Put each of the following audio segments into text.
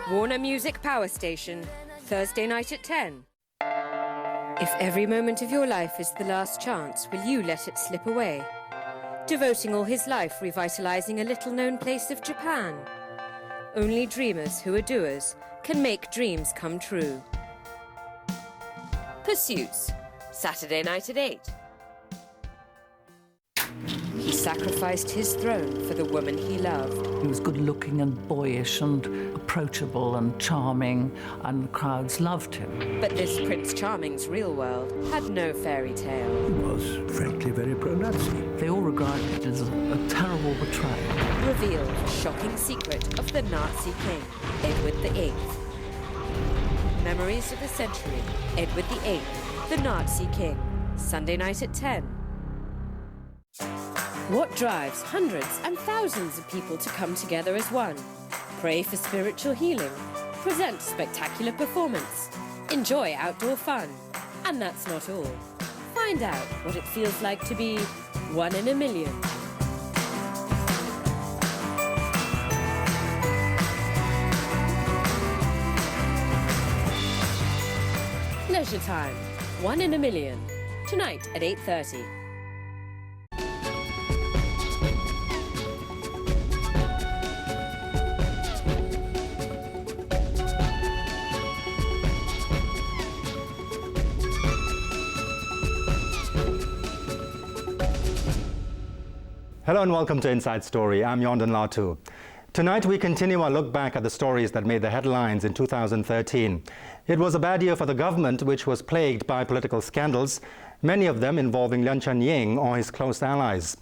Warner Music Power Station, Thursday night at 10. If every moment of your life is the last chance, will you let it slip away? Devoting all his life revitalizing a little-known place of Japan. Only dreamers who are doers can make dreams come true. Pursuits, Saturday night at 8. He sacrificed his throne for the woman he loved. He was good-looking and boyish and approachable and charming, and the crowds loved him. But this Prince Charming's real world had no fairy tale. He was, frankly, very pro-Nazi. They all regarded it as a terrible betrayal. Revealed the shocking secret of the Nazi king, Edward VIII. Memories of the Century, Edward VIII, the Nazi king, Sunday night at 10. What drives hundreds and thousands of people to come together as one? Pray for spiritual healing, present spectacular performance, enjoy outdoor fun. And that's not all. Find out what it feels like to be one in a million. Leisure Time, 1 in a Million, tonight at 8:30. Hello and welcome to Inside Story. I'm Yonden, Lhatoo. Tonight we continue our look back at the stories that made the headlines in 2013. It was a bad year for the government, which was plagued by political scandals, many of them involving Lien Chen-ying or his close allies.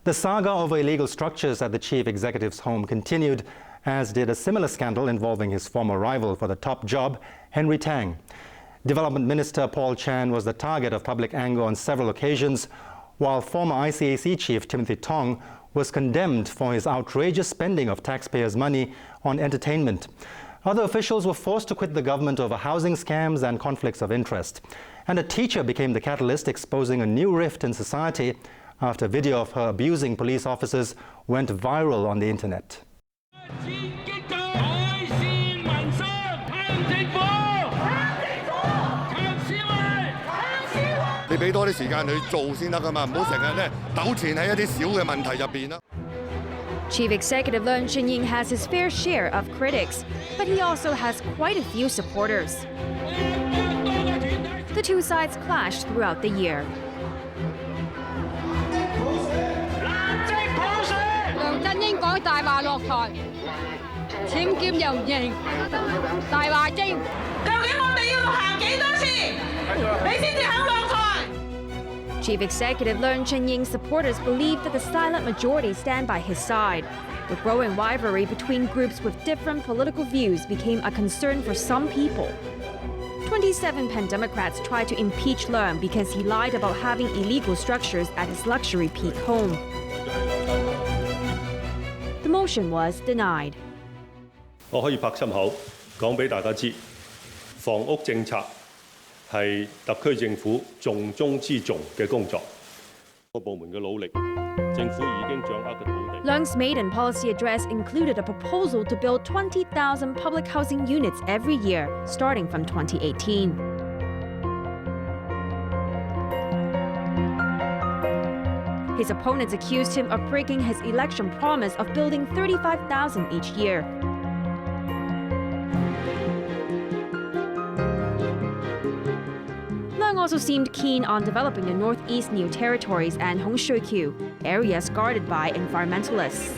The saga over illegal structures at the chief executive's home continued, as did a similar scandal involving his former rival for the top job, Henry Tang. Development Minister Paul Chan was the target of public anger on several occasions, while former ICAC chief Timothy Tong was condemned for his outrageous spending of taxpayers' money on entertainment. Other officials were forced to quit the government over housing scams and conflicts of interest. And a teacher became the catalyst, exposing a new rift in society after video of her abusing police officers went viral on the internet. 你俾多啲時間去做先得㗎嘛，唔好成日咧糾纏喺一啲小嘅問題入邊啦。 Chief Executive Lien Chen-ying has his fair share of critics, but he also has quite a few supporters. The two sides clashed throughout the year. 梁振英講大話落台，僭劍又認，大話精。究竟我哋要行幾多次，你先至肯落台？ Chief Executive Lien Chen-ying's supporters believe that the silent majority stand by his side. The growing rivalry between groups with different political views became a concern for some people. 27 Pen Democrats tried to impeach Lien because he lied about having illegal structures at his luxury peak home. The motion was denied. 我可以拍心口講俾大家知，房屋政策係特區政府重中之重嘅工作。各部門嘅努力，政府已經掌握嘅土地。 Lien's maiden policy address included a proposal to build 20,000 public housing units every year, starting from 2018. His opponents accused him of breaking his election promise of building 35,000 each year. Lien also seemed keen on developing the Northeast New Territories and Cheuk-yee, areas guarded by environmentalists.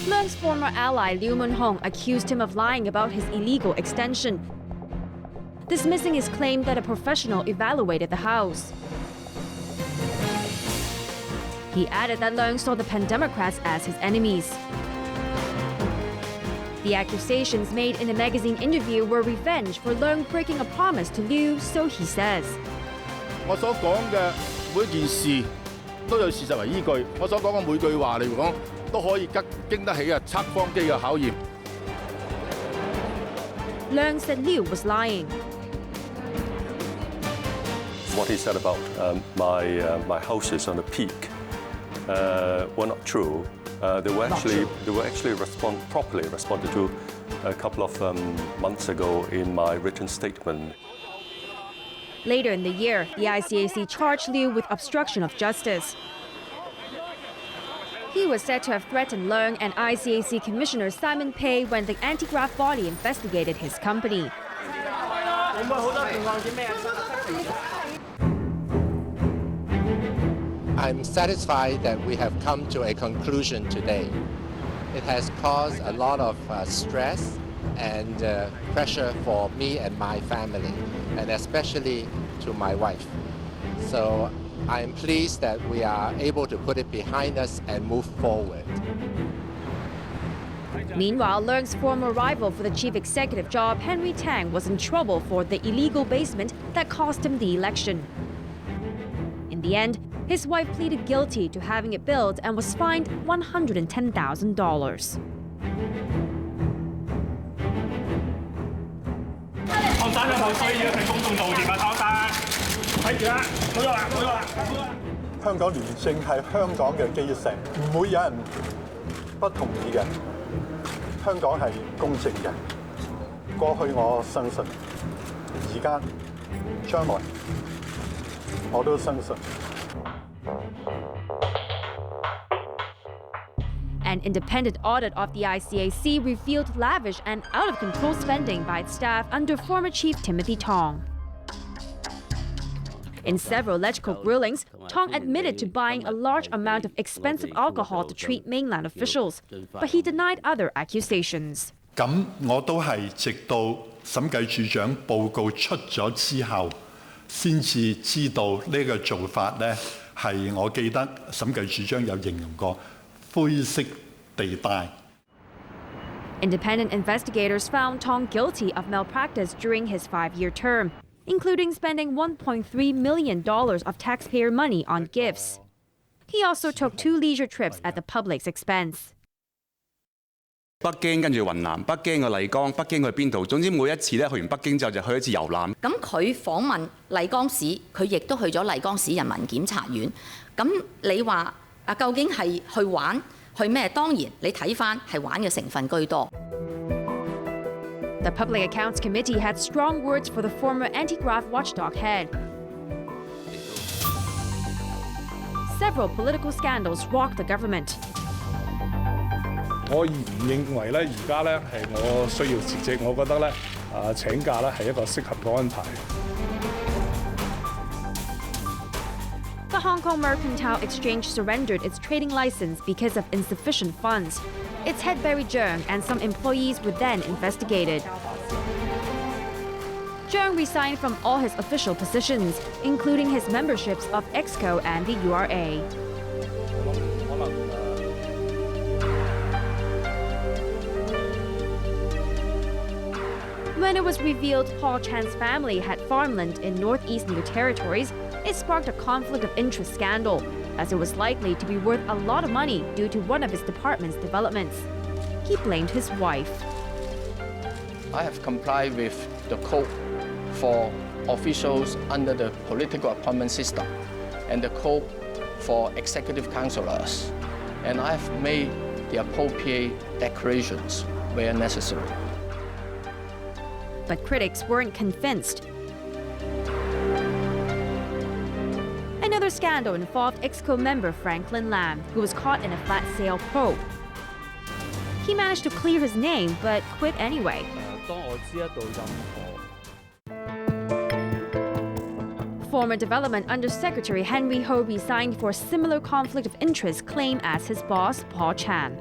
Lien's former ally Liu Mun-hong accused him of lying about his illegal extension, dismissing his claim that a professional evaluated the house. He added that Lien saw the Pen Democrats as his enemies. The accusations made in a magazine interview were revenge for Lien breaking a promise to Liu, so he says. 我所講嘅每件事都有事實為依據，我所講嘅每句話嚟講都可以經得起測謊機嘅考驗。Leung said Liu was lying. What he said about my houses on the peak were not true. They were actually properly responded to a couple of months ago in my written statement. Later in the year, the ICAC charged Liu with obstruction of justice. He was said to have threatened Leung and ICAC Commissioner Simon Pei when the anti-graft body investigated his company. I'm satisfied that we have come to a conclusion today. It has caused a lot of stress and pressure for me and my family, and especially to my wife. So I'm pleased that we are able to put it behind us and move forward. Meanwhile, Leung's former rival for the chief executive job, Henry Tang, was in trouble for the illegal basement that cost him the election. In the end, his wife pleaded guilty to having it built and was fined $110,000.香港廉政係香港嘅基石，唔會有人不同意嘅。香港係公正嘅。過去我相信，而家、將來我都相信。An independent audit of the ICAC revealed lavish and out-of-control spending by its staff under former Chief Timothy Tong. In several alleged court rulings, Tong admitted to buying a large amount of expensive alcohol to treat mainland officials, but he denied other accusations. 咁我都係直到審計處長報告出咗之後，先至知道呢個做法呢係我記得審計處長有形容過灰色地帶。Independent investigators found Tong guilty of malpractice during his 5-year term, including spending $1.3 million of taxpayer money on gifts. He also took 2 leisure trips at the public's expense. 北京跟住雲南，北京去麗江，北京去邊度？總之每一次咧去完北京之後就去一次遊覽。咁佢訪問麗江市，佢亦都去咗麗江市人民檢察院。咁你話究竟係去玩去咩？當然你睇返係玩嘅成分居多。The Public Accounts Committee had strong words for the former anti-graft watchdog head. Several political scandals rocked the government. 我唔認為咧，而家咧係我需要辭職，我覺得咧請假咧係一個適合嘅安排。The Hong Kong Mercantile Exchange surrendered its trading license because of insufficient funds. Its head Barry Cheung and some employees were then investigated. Cheung resigned from all his official positions, including his memberships of EXCO and the URA. When it was revealed Paul Chan's family had farmland in northeast New Territories, it sparked a conflict of interest scandal, as it was likely to be worth a lot of money due to one of his department's developments. He blamed his wife. I have complied with the code for officials under the political appointment system and the code for executive councillors, and I have made the appropriate declarations where necessary. But critics weren't convinced. Another scandal involved EXCO member Franklin Lam, who was caught in a flat sale probe. He managed to clear his name, but quit anyway. Former Development Undersecretary Henry Ho resigned for a similar conflict of interest claim as his boss, Paul Chan.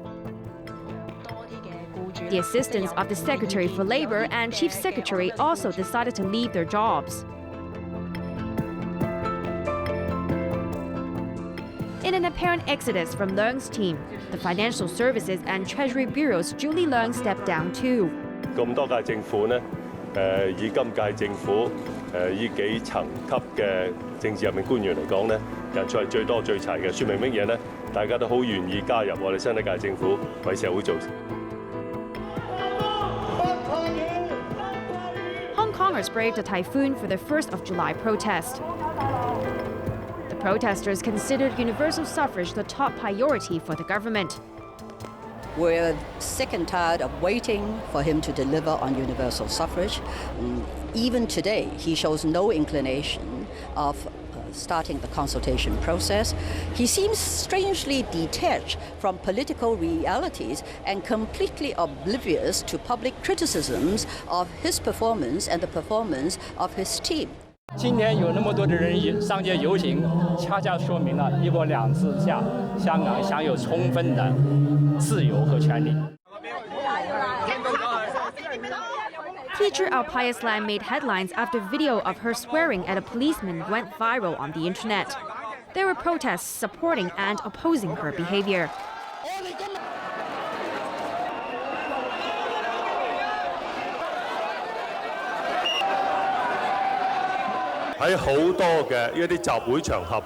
The assistants of the Secretary for Labor and Chief Secretary also decided to leave their jobs. In an apparent exodus from Leung's team, the Financial Services and Treasury Bureau's Julie Leung stepped down too. 咁多屆政府呢，以今屆政府呢幾層級嘅政治任命官員嚟講呢，人數係最多最齊嘅，説明乜嘢呢？大家都好願意加入我哋新一屆政府為社會做事。Kongers braved a typhoon for their 1st of July protest. The protesters considered universal suffrage the top priority for the government. We're sick and tired of waiting for him to deliver on universal suffrage. Even today, he shows no inclination of starting the consultation process. He seems strangely detached from political realities and completely oblivious to public criticisms of his performance and the performance of his team. 今天有那么多的人上街游行，恰恰说明了一国两制下，香港享有充分的自由和权利。 Teacher Alpius Lam made headlines after video of her swearing at a policeman went viral on the internet. There were protests supporting and opposing her behavior. 喺好多嘅一啲集會場合，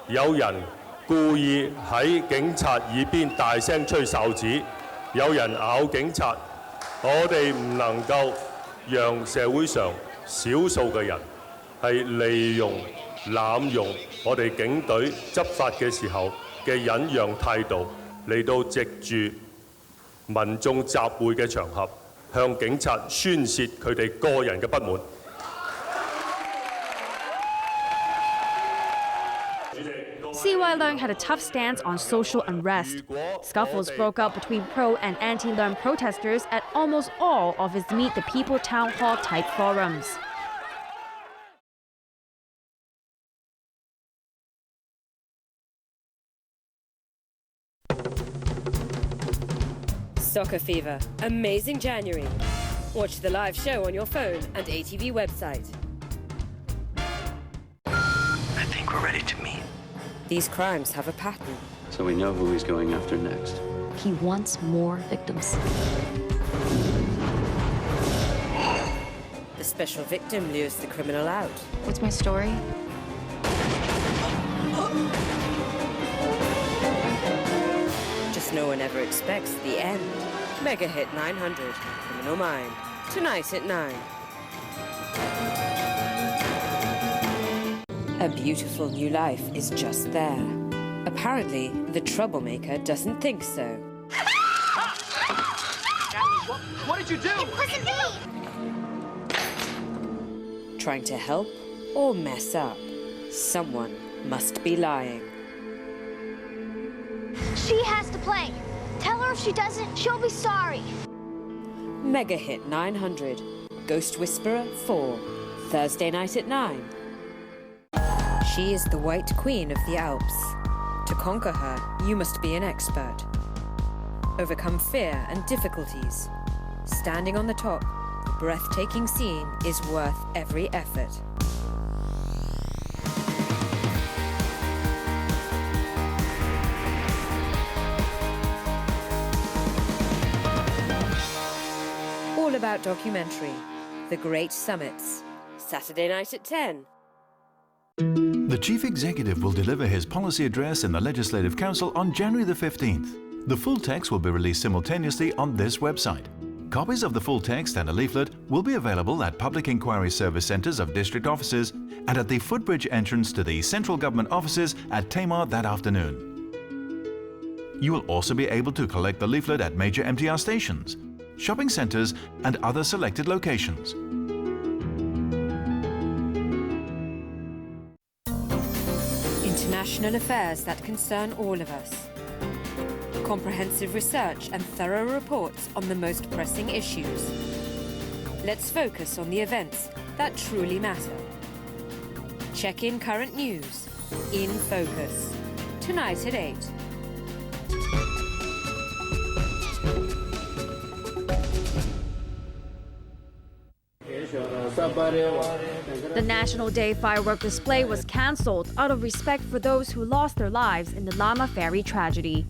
有人故意喺警察耳邊大聲吹哨子，有人咬警察。我哋唔能夠讓社會上少數嘅人係利用、濫用我哋警隊執法嘅時候嘅忍讓態度，嚟到藉住民眾集會嘅場合，向警察宣泄佢哋個人嘅不滿。 CY Leung had a tough stance on social unrest. Scuffles broke out between pro and anti-Leung protesters at almost all of his Meet the People town hall type forums. Soccer Fever, amazing January. Watch the live show on your phone and ATV website. I think we're ready to meet. These crimes have a pattern. So we know who he's going after next. He wants more victims. The special victim lures the criminal out. What's my story? Just no one ever expects the end. Mega hit 900, Criminal Mind. Tonight at 9. A beautiful new life is just there. Apparently, the troublemaker doesn't think so. What did you do? It wasn't me! Trying to help or mess up? Someone must be lying. She has to play. Tell her if she doesn't, she'll be sorry. Mega hit 900, Ghost Whisperer 4, Thursday night at 9. She is the White Queen of the Alps. To conquer her, you must be an expert. Overcome fear and difficulties. Standing on the top, the breathtaking scene is worth every effort. All about documentary, The Great Summits, Saturday night at 10. The Chief Executive will deliver his policy address in the Legislative Council on January the 15th. The full text will be released simultaneously on this website. Copies of the full text and a leaflet will be available at Public Inquiry Service Centres of district offices and at the footbridge entrance to the central government offices at Tamar that afternoon. You will also be able to collect the leaflet at major MTR stations, shopping centres and other selected locations. International affairs that concern all of us. Comprehensive research and thorough reports on the most pressing issues. Let's focus on the events that truly matter. Check in current news. In Focus. Tonight at 8. The National Day firework display was cancelled out of respect for those who lost their lives in the Lama Ferry tragedy.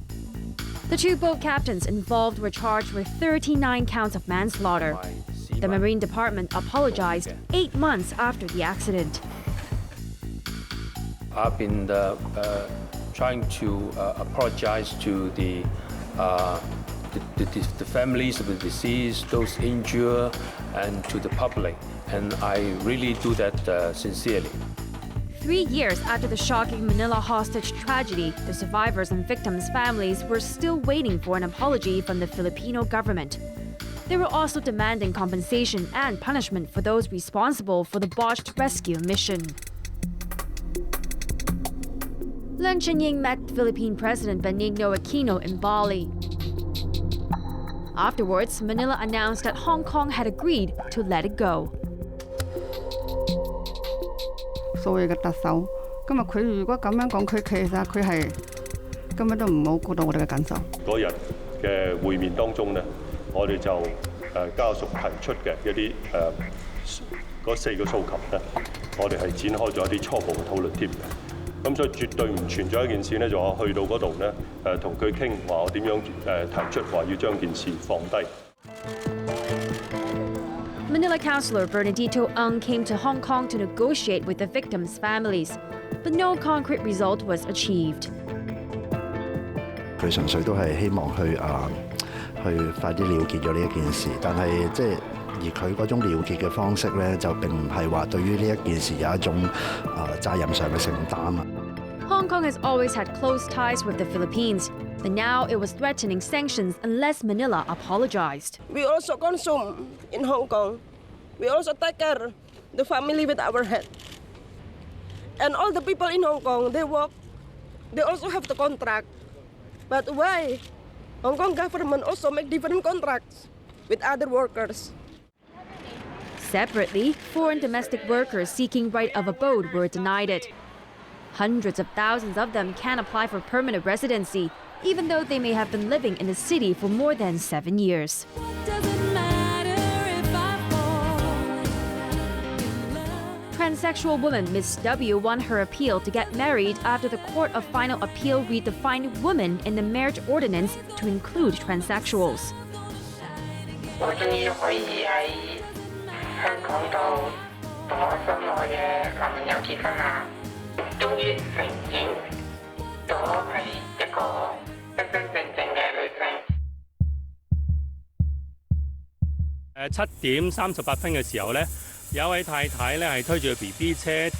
The two boat captains involved were charged with 39 counts of manslaughter. The Marine Department apologized 8 months after the accident. I've been trying to apologize to the families of the deceased, those injured, and to the public. And I really do that sincerely. 3 years after the shocking Manila hostage tragedy, the survivors and victims' families were still waiting for an apology from the Filipino government. They were also demanding compensation and punishment for those responsible for the botched rescue mission. Leung Chun-ying met Philippine President Benigno Aquino in Bali. Afterwards, Manila announced that Hong Kong had agreed to let it go. 所謂嘅特首，今日佢如果咁樣講，佢其實佢係根本都唔好顧到我哋嘅感受。嗰日嘅會面當中呢，我哋就家屬提出嘅一啲嗰4個訴求呢，我哋係展開咗一啲初步嘅討論添嘅。咁所以絕對唔存在一件事呢，就我去到嗰度呢，同佢傾話我點樣提出話要將件事放低。Manila councillor Bernardito Ng came to Hong Kong to negotiate with the victims' families, but no concrete result was achieved. 佢純粹都係希望去快啲了結咗呢一件事，但係即係而佢嗰種了結嘅方式咧，就並唔係話對於呢一件事有一種責任上嘅承擔啊。Hong Kong has always had close ties with the Philippines, but now it was threatening sanctions unless Manila apologized. We also consume in Hong Kong. We also take care the family with our head. And all the people in Hong Kong, they work. They also have the contract. But why? Hong Kong government also make different contracts with other workers. Separately, foreign domestic workers seeking right of abode were denied it. Hundreds of thousands of them can apply for permanent residency, even though they may have been living in the city for more than 7 years. Transsexual woman Miss W won her appeal to get married after the Court of Final Appeal redefined women in the marriage ordinance to include transsexuals. 我終於可以喺香港度同我心愛嘅男朋友結婚啦！終於承認咗係一個真真正正嘅女性。7點38分嘅時候咧，有一位太太咧係推住個 BB 車，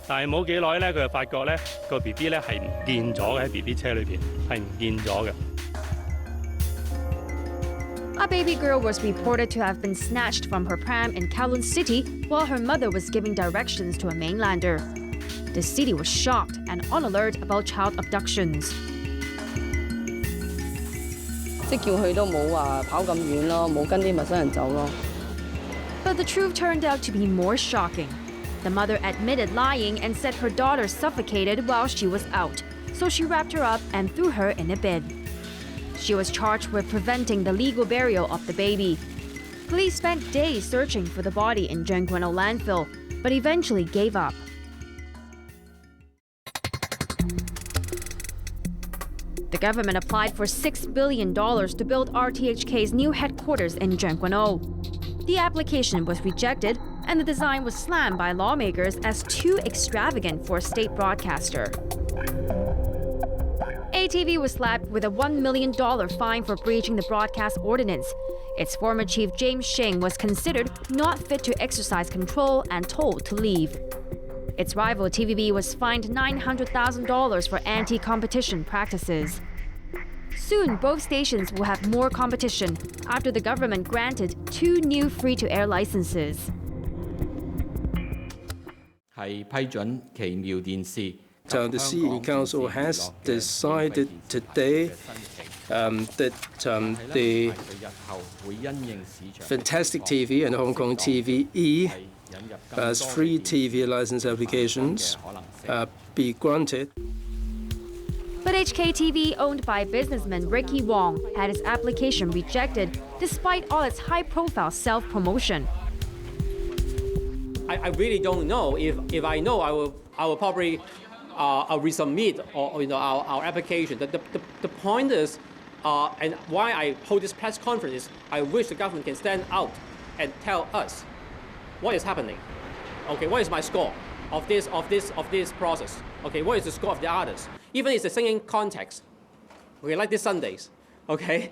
但係冇幾耐咧，佢就發覺咧個 BB 咧係唔見咗嘅，喺 BB 車裏邊係唔見咗嘅。A baby girl was reported to have been snatched from her pram in Kowloon City while her mother was giving directions to a mainlander. The city was shocked and on alert about child abductions. 即叫佢都冇話跑咁遠咯，冇跟啲陌生人走咯。But the truth turned out to be more shocking. The mother admitted lying and said her daughter suffocated while she was out, so she wrapped her up and threw her in a bed. She was charged with preventing the legal burial of the baby. Police spent days searching for the body in Zhengguano landfill, but eventually gave up. The government applied for $6 billion to build RTHK's new headquarters in Zhengguano. The application was rejected, and the design was slammed by lawmakers as too extravagant for a state broadcaster. ATV was slapped with a $1 million fine for breaching the broadcast ordinance. Its former chief James Cheng was considered not fit to exercise control and told to leave. Its rival TVB was fined $900,000 for anti-competition practices. Soon, both stations will have more competition after the government granted 2 new free-to-air licenses. 係批准奇妙電視。 So the City Council has decided today that the Fantastic TV and Hong Kong TVE as free TV license applications be granted. But HKTV, owned by businessman Ricky Wong, had its application rejected despite all its high-profile self-promotion. I really don't know. If I know, I will probably I'll resubmit or our application. The point is, and why I hold this press conference is, I wish the government can stand out and tell us what is happening. Okay, what is my score of this process? Okay, what is the score of the others? Even if it's a singing context, okay, like this Sundays, okay.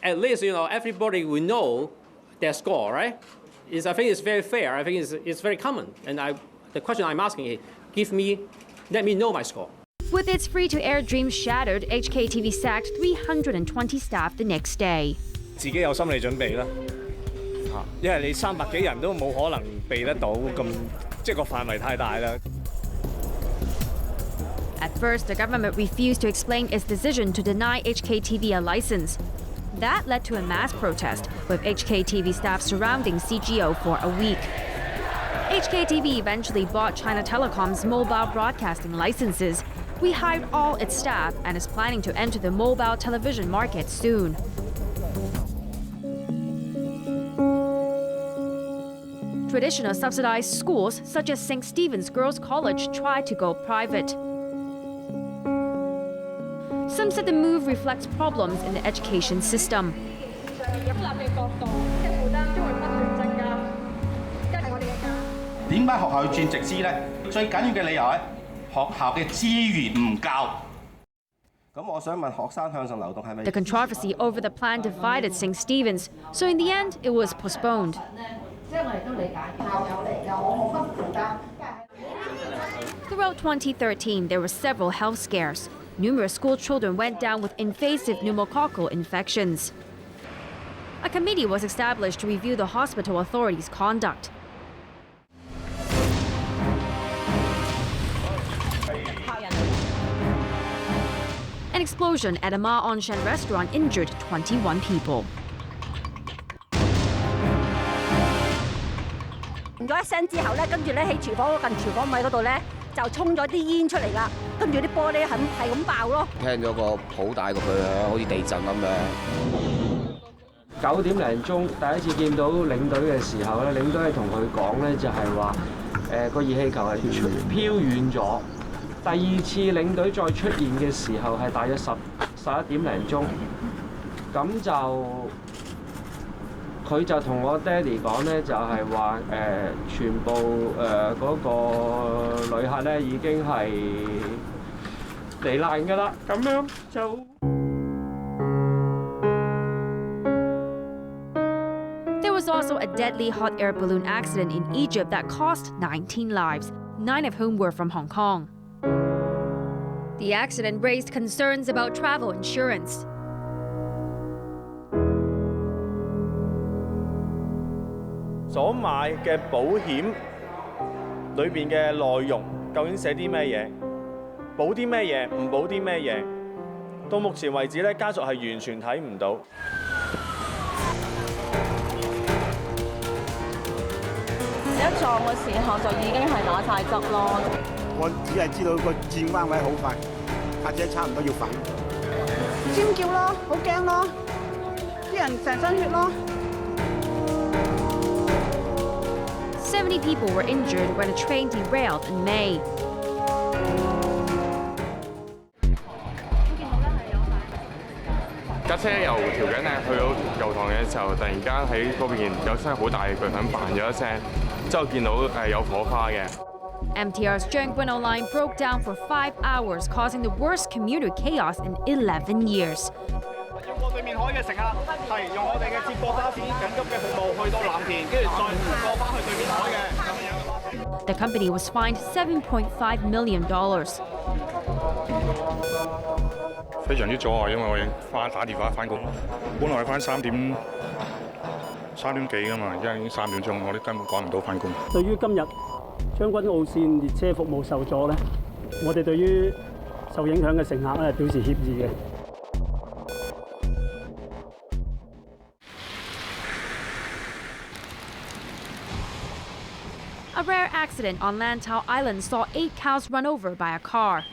At least everybody will know their score, right? I think it's very fair. I think it's very common. And the question I'm asking is, let me know my score. With its free-to-air dreams shattered, HKTV sacked 320 staff the next day. 自己有心理準備啦，因為你300幾人都冇可能避得到咁，即係個範圍太大啦。At first, the government refused to explain its decision to deny HKTV a license. That led to a mass protest, with HKTV staff surrounding CGO for a week. HKTV eventually bought China Telecom's mobile broadcasting licenses, rehired all its staff, and is planning to enter the mobile television market soon. Traditional subsidized schools, such as St. Stephen's Girls College, tried to go private. Some said the move reflects problems in the education system. 點解學校要轉直資呢？最緊要嘅理由係學校嘅資源唔夠。咁我想問學生向上流動係咪？ The controversy over the plan divided St. Stephen's, so in the end, it was postponed. Throughout 2013, there were several health scares. Numerous school children went down with invasive pneumococcal infections. A committee was established to review the hospital authorities' conduct. An explosion at a Ma On Shen restaurant injured 21 people. 咗一聲之後咧，跟住咧喺廚房近廚房位嗰度咧就衝咗啲煙出嚟啦，跟住啲玻璃係咁爆咯。聽咗個好大個巨響，好似地震咁樣。9點零鐘第一次見到領隊嘅時候咧，領隊係同佢講咧，就係話個熱氣球係飄遠咗。第二次領隊再出現嘅時候係大約11點零鐘，咁就佢就同我爹哋講咧，就係話全部嗰個旅客咧已經係罹難㗎啦，咁樣就。There was also a deadly hot air balloon accident in Egypt that cost 19 lives, 9 of whom were from Hong Kong. The accident raised concerns about travel insurance. 所買嘅保險裏邊嘅內容究竟寫啲咩嘢？保啲咩嘢？唔保啲咩嘢？到目前為止咧，家屬係完全睇唔到。一撞嘅時候就已經係打晒汁咯。我只係知道個轉彎位好快，架車差唔多要反。尖叫咯，好驚咯，啲人成身血咯。70 people were injured when a train derailed in May. 架車由調景嶺去到油塘嘅時候，突然間喺嗰邊有聲好大嘅巨響，嘭咗一聲，之後見到有火花嘅。MTR's Cheng line broke down for 5 hours, causing the worst commuter chaos in 11 years. 要過對面海嘅乘客係用我哋嘅接駁巴士緊急嘅服務去到藍田，跟住再過翻去對面海嘅。The company was fined $7.5 million. 非常之阻礙，因為我已經打電話翻工，本來翻3點幾㗎嘛，而家已經3點鐘，我哋根本趕唔到翻工。對於今日將軍澳線列車服務受阻咧，我哋對於受影響嘅乘客咧表示歉意嘅。A rare accident on Lhatoo Island saw 8 cows run over by a car.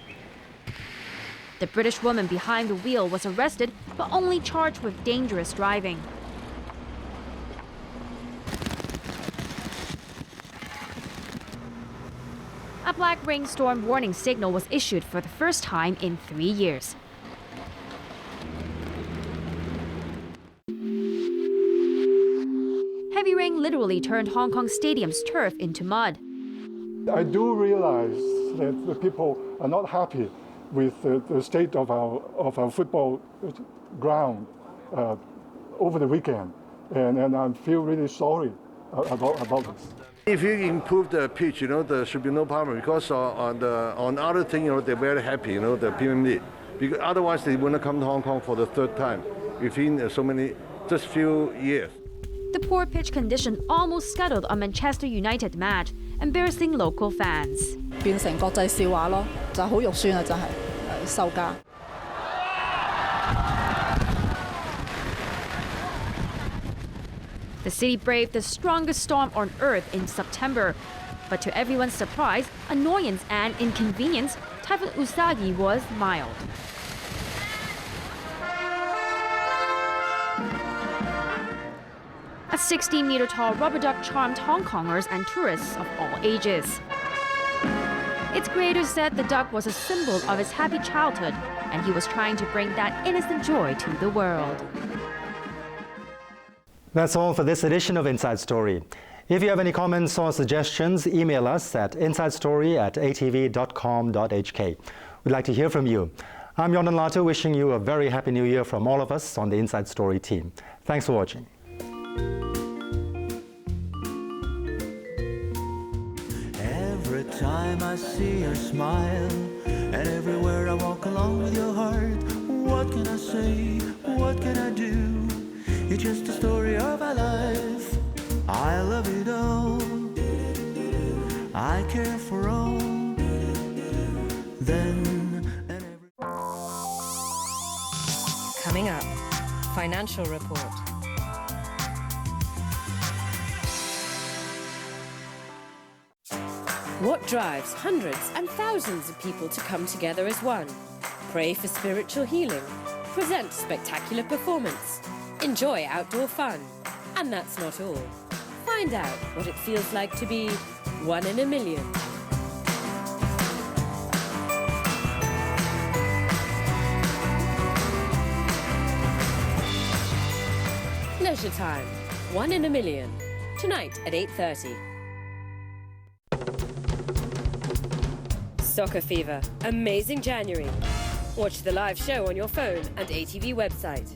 The British woman behind the wheel was arrested, but only charged with dangerous driving. A black rainstorm warning signal was issued for the first time in 3 years. Heavy rain literally turned Hong Kong Stadium's turf into mud. I do realize that the people are not happy with the state of our football ground over the weekend. and I feel really sorry about this. If you improve the pitch, there should be no problem because on other thing, they're very happy, the Premier League, because otherwise they wouldn't come to Hong Kong for the third time within just few years. The poor pitch condition almost scuttled a Manchester United match, embarrassing local fans. 變成國際笑話咯，就好肉酸啊！真係售價。The city braved the strongest storm on Earth in September. But to everyone's surprise, annoyance and inconvenience, Typhoon Usagi was mild. A 16-meter-tall rubber duck charmed Hong Kongers and tourists of all ages. Its creators said the duck was a symbol of his happy childhood, and he was trying to bring that innocent joy to the world. That's all for this edition of Inside Story. If you have any comments or suggestions, email us at insidestory@atv.com.hk. We'd like to hear from you. I'm Yonden Lhatoo, wishing you a very happy new year from all of us on the Inside Story team. Thanks for watching. Every time I see your smile, and everywhere I walk along with your heart, what can I say, what can I do? It's just a story of our life. I love it all. I care for all. Then and every. Coming up, financial report. What drives hundreds and thousands of people to come together as one? Pray for spiritual healing, present spectacular performance, enjoy outdoor fun. And that's not all. Find out what it feels like to be one in a million. Leisure Time, 1 in a Million, tonight at 8:30. Soccer Fever, amazing January. Watch the live show on your phone and ATV website.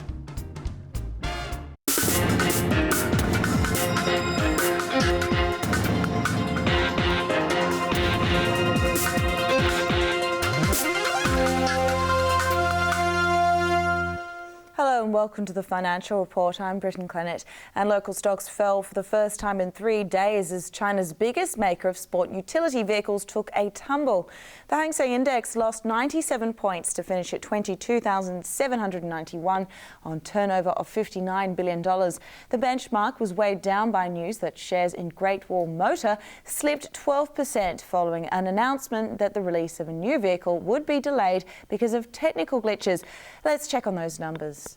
Hello and welcome to the Financial Report. I'm Britton Clennett, and local stocks fell for the first time in 3 days as China's biggest maker of sport utility vehicles took a tumble. The Hang Seng Index lost 97 points to finish at 22,791 on turnover of $59 billion. The benchmark was weighed down by news that shares in Great Wall Motor slipped 12% following an announcement that the release of a new vehicle would be delayed because of technical glitches. Let's check on those numbers.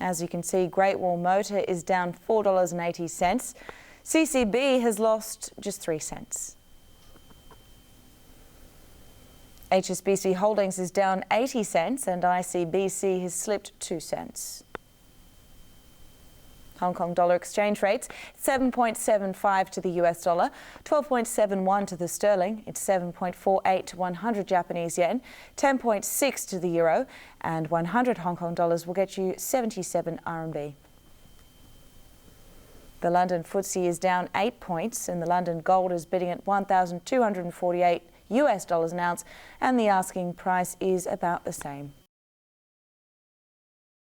As you can see, Great Wall Motor is down $4.80. CCB has lost just 3 cents. HSBC Holdings is down 80 cents and ICBC has slipped 2 cents. Hong Kong dollar exchange rates, 7.75 to the US dollar, 12.71 to the sterling, it's 7.48 to 100 Japanese yen, 10.6 to the euro, and 100 Hong Kong dollars will get you 77 RMB. The London FTSE is down 8 points and the London gold is bidding at $1,248 US an ounce and the asking price is about the same.